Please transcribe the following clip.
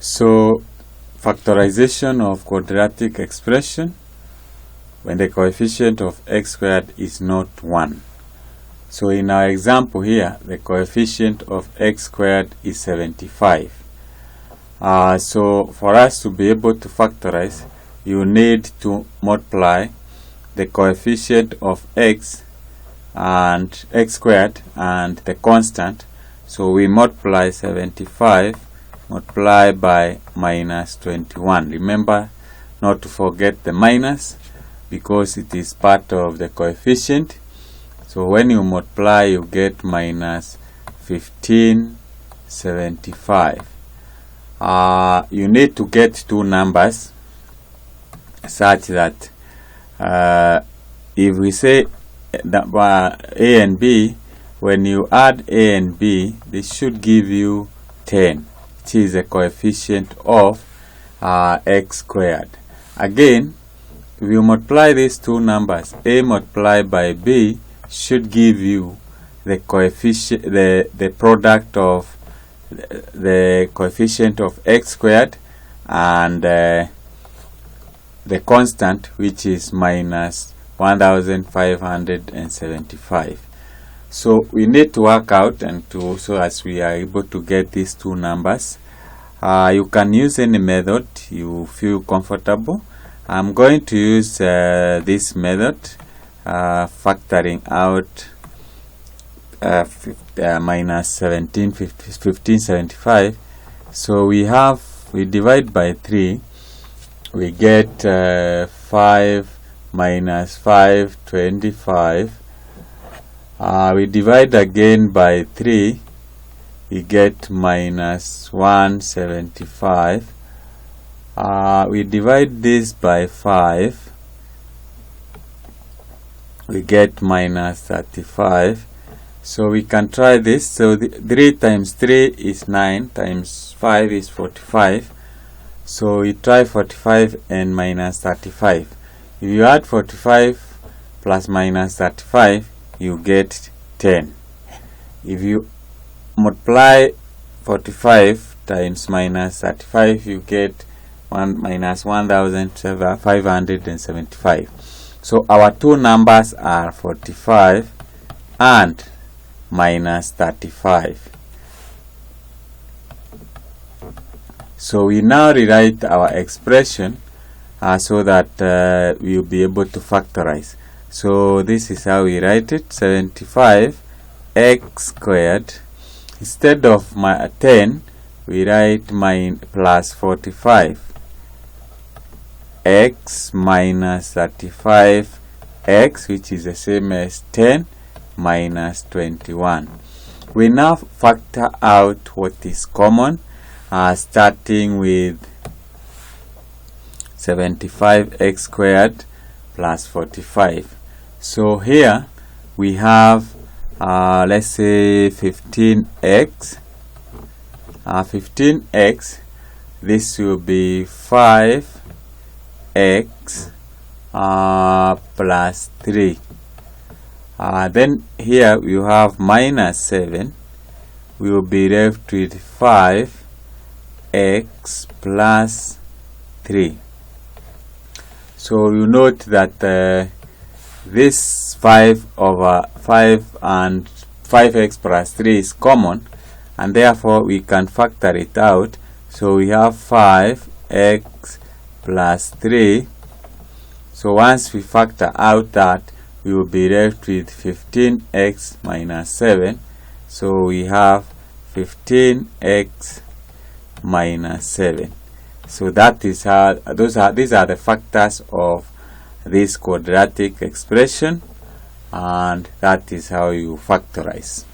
So factorization of quadratic expression when the coefficient of x squared is not 1. So in our example here, the coefficient of x squared is 75. So for us to be able to factorize, you need to multiply the coefficient of x and x squared and the constant. So we multiply 75 multiplied by minus 21. Remember not to forget the minus because it is part of the coefficient. So when you multiply, you get minus 1575. You need to get two numbers such that if we say that a and b, when you add a and b, this should give you 10, which is the coefficient of x squared. Again, if you multiply these two numbers, a multiplied by b should give you the coefficient, the product of the coefficient of x squared and the constant, which is minus 1575. So we need to work out and to so as we are able to get these two numbers. You can use any method you feel comfortable. I'm going to use this method, factoring out minus 1575. So we divide by 3, we get 5 minus 5, 25. We divide again by 3, we get minus 175. We divide this by 5, we get minus 35. So we can try this. So 3 times 3 is 9, times 5 is 45. So we try 45 and minus 35. If you add 45 plus minus 35, you get 10. If you multiply 45 times minus 35, you get minus 1575. So our two numbers are 45 and minus 35. So we now rewrite our expression so that we'll be able to factorize. So this is how we write it: 75 x squared. Instead of 10, we write plus 45 x minus 35 x, which is the same as 10 minus 21. We now factor out what is common, starting with 75x squared plus 45. So here we have let's say 15x. 15x, this will be 5x plus 3. Then here you have minus 7. We will be left with 5x plus 3. So you note that this 5 over 5 and 5x plus 3 is common, and therefore we can factor it out. So we have 5x plus 3. So once we factor out that, we will be left with 15x minus 7. So we have 15x minus 7. So that is how these are the factors of this quadratic expression, and that is how you factorize.